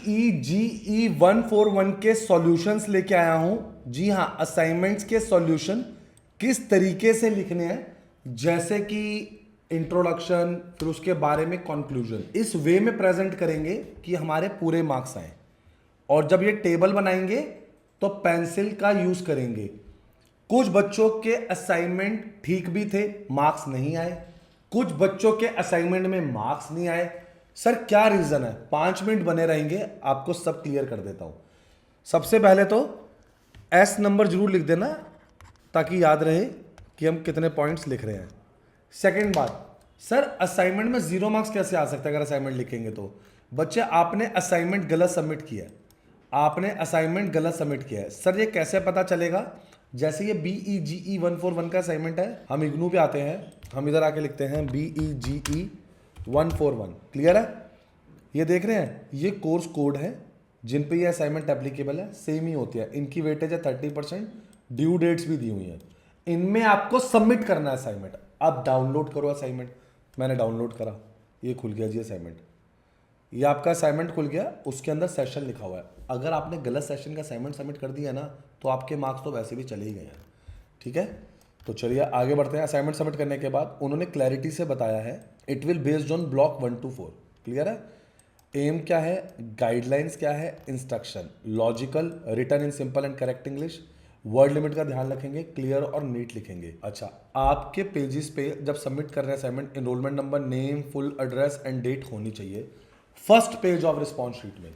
BEGE 141 के solutions लेके आया हूं। जी हां, असाइनमेंट्स के सॉल्यूशन किस तरीके से लिखने हैं, जैसे कि इंट्रोडक्शन, फिर उसके बारे में कंक्लूजन, इस वे में प्रेजेंट करेंगे कि हमारे पूरे मार्क्स आए। और जब ये टेबल बनाएंगे तो पेंसिल का यूज करेंगे। कुछ बच्चों के असाइनमेंट ठीक भी थे, मार्क्स नहीं आए। कुछ बच्चों के असाइनमेंट में मार्क्स नहीं आए। सर क्या रीजन है? 5 मिनट बने रहेंगे, आपको सब क्लियर कर देता हूं। सबसे पहले तो एस नंबर जरूर लिख देना ताकि याद रहे कि हम कितने पॉइंट्स लिख रहे हैं। सेकंड बात, सर असाइनमेंट में 0 मार्क्स कैसे आ सकता है अगर असाइनमेंट लिखेंगे तो? बच्चे आपने असाइनमेंट गलत सबमिट किया है। आपने असाइनमेंट गलत सबमिट किया है। सर ये कैसे पता चलेगा? जैसे ये BEGE 141 का असाइनमेंट है, हम इग्नू पे आते हैं, हम इधर आके लिखते हैं BEGE 141। क्लियर है? ये देख रहे हैं, ये कोर्स कोड है जिन पे ये असाइनमेंट एप्लीकेबल है, सेम ही होती है। इनकी वेटेज है 30%, ड्यू डेट्स भी दी हुई है। इनमें आपको सबमिट करना है असाइनमेंट। अब डाउनलोड करो असाइनमेंट। मैंने डाउनलोड करा, ये खुल गया जी असाइनमेंट। ये आपका असाइनमेंट खुल गया, उसके अंदर सेशन लिखा हुआ है। अगर आपने गलत सेशन का असाइनमेंट सबमिट कर दिया ना, तो आपके मार्क्स तो वैसे भी चले ही गए हैं। ठीक है, तो चलिए आगे बढ़ते हैं। असाइनमेंट सबमिट करने के बाद उन्होंने क्लैरिटी से बताया है, it will based on block 1 to 4। Clear है? एम क्या है, गाइडलाइंस क्या है, instruction, logical, written in simple and correct English, word limit का ध्यान रखेंगे, क्लियर और नीट लिखेंगे। अच्छा, आपके पेजेस पे जब सबमिट कर रहे हैं assignment, enrolment number, name, full address and date होनी चाहिए first page of response sheet में।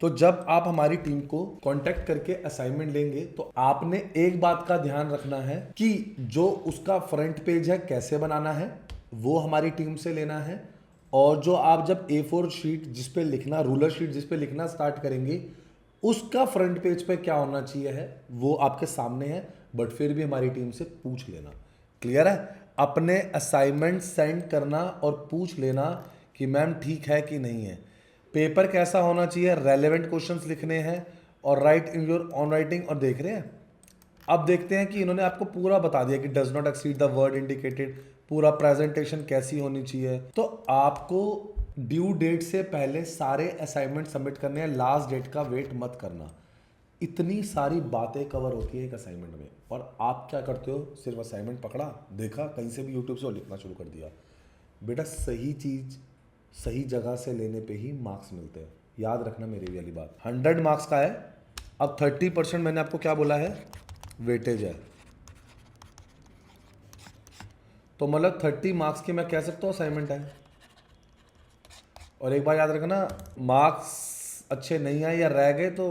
तो जब आप हमारी टीम को कांटेक्ट करके असाइनमेंट लेंगे तो आपने एक बात का ध्यान रखना है कि जो उसका फ्रंट पेज है कैसे बनाना है, वो हमारी टीम से लेना है। और जो आप जब A4 शीट जिस पे लिखना, रूलर शीट जिस पे लिखना स्टार्ट करेंगे, उसका फ्रंट पेज पे क्या होना चाहिए है वो आपके सामने है, बट फिर भी हमारी टीम से पूछ लेना। क्लियर है? अपने असाइनमेंट सेंड करना और पूछ लेना कि मैम ठीक है कि नहीं है। पेपर कैसा होना चाहिए? रेलेवेंट क्वेश्चंस लिखने हैं और right in your on writing. और देख रहे हैं, अब देखते हैं कि इन्होंने आपको पूरा बता दिया कि does not exceed the word indicated, पूरा प्रेजेंटेशन कैसी होनी चाहिए। तो आपको ड्यू डेट से पहले सारे असाइनमेंट सबमिट करने हैं, लास्ट डेट का वेट मत करना। इतनी सारी बातें कवर होती है एक असाइनमेंट में, और आप क्या करते हो? सिर्फ असाइनमेंट पकड़ा, देखा कहीं से भी यूट्यूब से और लिखना शुरू कर दिया। बेटा सही चीज़ सही जगह से लेने पे ही मार्क्स मिलते हैं, याद रखना मेरी वाली बात। 100 मार्क्स का है, अब 30% मैंने आपको क्या बोला है, वेटेज है। तो मतलब 30 मार्क्स की मैं कह सकता हूँ असाइनमेंट है। और एक बार याद रखना, मार्क्स अच्छे नहीं आए या रह गए तो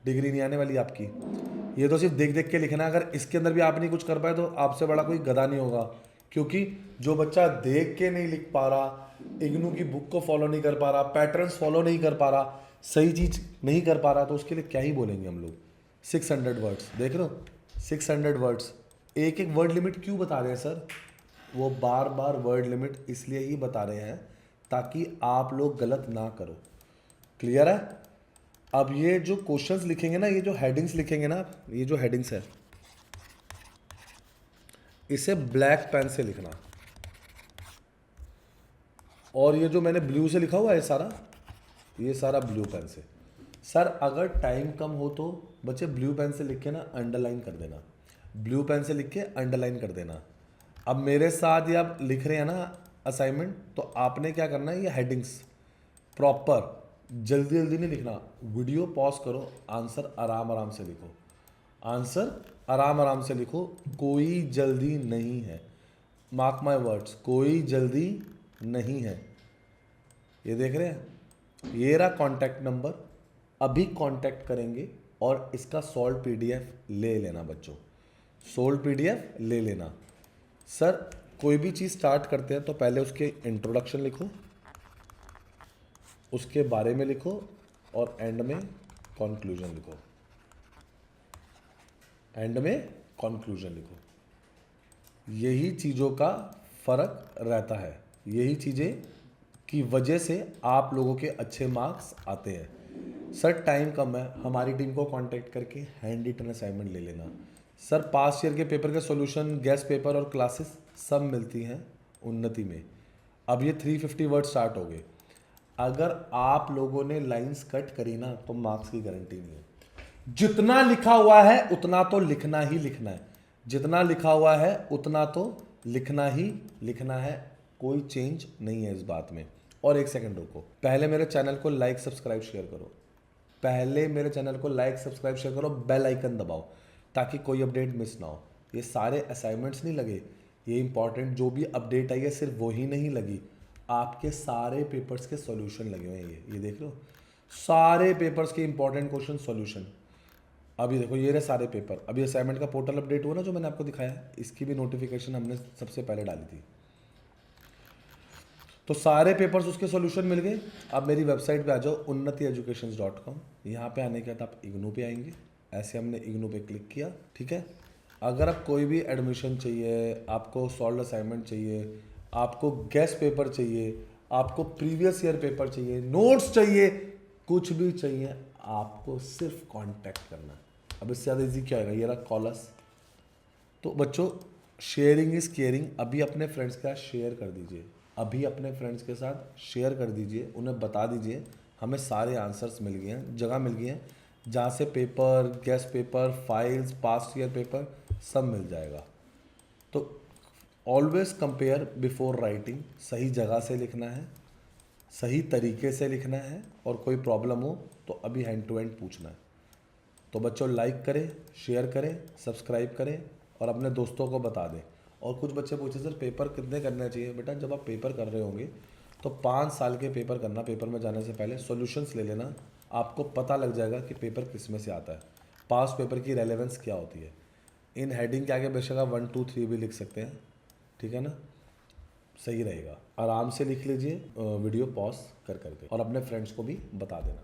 डिग्री नहीं आने वाली आपकी। ये तो सिर्फ देख देख के लिखना है। अगर इसके अंदर भी आप नहीं कुछ कर पाए तो आपसे बड़ा कोई गधा नहीं होगा। क्योंकि जो बच्चा देख के नहीं लिख पा रहा, इग्नू की बुक को फॉलो नहीं कर पा रहा, पैटर्न्स फॉलो नहीं कर पा रहा, सही चीज़ नहीं कर पा रहा, तो उसके लिए क्या ही बोलेंगे हम लोग। 600 वर्ड्स देख रहे हो, 600 वर्ड्स। एक एक वर्ड लिमिट क्यों बता रहे हैं सर? वो बार बार वर्ड लिमिट इसलिए ही बता रहे हैं ताकि आप लोग गलत ना करो। क्लियर है? अब ये जो क्वेश्चंस लिखेंगे ना, ये जो हेडिंग्स लिखेंगे ना, ये जो हेडिंग्स है, इसे ब्लैक पेन से लिखना। और ये जो मैंने ब्लू से लिखा हुआ है सारा, ये सारा ब्लू पेन से। सर अगर टाइम कम हो तो बच्चे ब्लू पेन से लिख के ना अंडरलाइन कर देना, ब्लू पेन से लिख के अंडरलाइन कर देना। अब मेरे साथ ये आप लिख रहे हैं ना असाइनमेंट, तो आपने क्या करना है, ये हेडिंग्स प्रॉपर, जल्दी जल्दी नहीं लिखना। वीडियो पॉज करो, आंसर आराम आराम से लिखो, आंसर आराम आराम से लिखो, कोई जल्दी नहीं है। मार्क माय वर्ड्स, कोई जल्दी नहीं है। ये देख रहे हैं, ये रहा कॉन्टैक्ट नंबर, अभी कांटेक्ट करेंगे और इसका सॉल्व पीडीएफ ले लेना बच्चों, सोल्व पीडीएफ ले लेना। सर कोई भी चीज़ स्टार्ट करते हैं तो पहले उसके इंट्रोडक्शन लिखो, उसके बारे में लिखो, और एंड में कंक्लूजन लिखो, एंड में कंक्लूजन लिखो। यही चीज़ों का फ़र्क रहता है, यही चीज़ें की वजह से आप लोगों के अच्छे मार्क्स आते हैं। सर टाइम कम है, हमारी टीम को कांटेक्ट करके हैंड रिटन असाइनमेंट ले लेना। सर पास्ट ईयर के पेपर के सॉल्यूशन, गेस्ट पेपर और क्लासेस सब मिलती हैं उन्नति में। अब ये 350 वर्ड स्टार्ट हो गए। अगर आप लोगों ने लाइंस कट करी ना तो मार्क्स की गारंटी नहीं है। जितना लिखा हुआ है उतना तो लिखना ही लिखना है, जितना लिखा हुआ है उतना तो लिखना ही लिखना है, कोई चेंज नहीं है इस बात में। और एक सेकंड रुको, पहले मेरे चैनल को लाइक सब्सक्राइब शेयर करो, पहले मेरे चैनल को लाइक सब्सक्राइब शेयर करो, बेल आइकन दबाओ ताकि कोई अपडेट मिस ना हो। ये सारे असाइनमेंट्स नहीं लगे, ये इंपॉर्टेंट जो भी अपडेट आई है सिर्फ वही नहीं लगी, आपके सारे पेपर्स के सॉल्यूशन लगे हुए हैं। ये देख लो, सारे पेपर्स के इंपॉर्टेंट क्वेश्चन सॉल्यूशन। अभी देखो ये रहे सारे पेपर। अभी असाइनमेंट का पोर्टल अपडेट हुआ ना जो मैंने आपको दिखाया, इसकी भी नोटिफिकेशन हमने सबसे पहले डाली थी। तो सारे पेपर्स उसके सॉल्यूशन मिल गए। आप मेरी वेबसाइट पे आ जाओ unnatieducations.com। यहाँ पे आने के बाद आप इग्नू पे आएंगे, ऐसे हमने इग्नू पे क्लिक किया, ठीक है। अगर आप कोई भी एडमिशन चाहिए, आपको सॉल्व असाइनमेंट चाहिए, आपको गेस्ट पेपर चाहिए, आपको प्रीवियस ईयर पेपर चाहिए, नोट्स चाहिए, कुछ भी चाहिए, आपको सिर्फ कांटेक्ट करना है। अब इससे ज़्यादा इजी क्या होगा, ये रहा कॉलस। तो बच्चों, शेयरिंग इज़ केयरिंग। अभी अपने फ्रेंड्स के साथ शेयर कर दीजिए, अभी अपने फ्रेंड्स के साथ शेयर कर दीजिए, उन्हें बता दीजिए हमें सारे आंसर्स मिल गए हैं, जगह मिल गई हैं जहाँ से paper, guest paper, files, past year paper सब मिल जाएगा। तो ऑलवेज कंपेयर बिफोर राइटिंग। सही जगह से लिखना है, सही तरीके से लिखना है, और कोई प्रॉब्लम हो तो अभी हैंड टू हैंड पूछना है। तो बच्चों, लाइक करें, शेयर करें, सब्सक्राइब करें और अपने दोस्तों को बता दें। और कुछ बच्चे पूछे सर पेपर कितने करने चाहिए। बेटा, जब आप पेपर कर रहे होंगे तो 5 साल के पेपर करना, पेपर में जाने से पहले सॉल्यूशंस ले लेना, आपको पता लग जाएगा कि पेपर किस में से आता है, पास पेपर की रेलेवेंस क्या होती है। इन हेडिंग के आगे बेशक आप 1 2 3 भी लिख सकते हैं, ठीक है ना, सही रहेगा। आराम से लिख लीजिए, वीडियो पॉज कर करके, और अपने फ्रेंड्स को भी बता देना।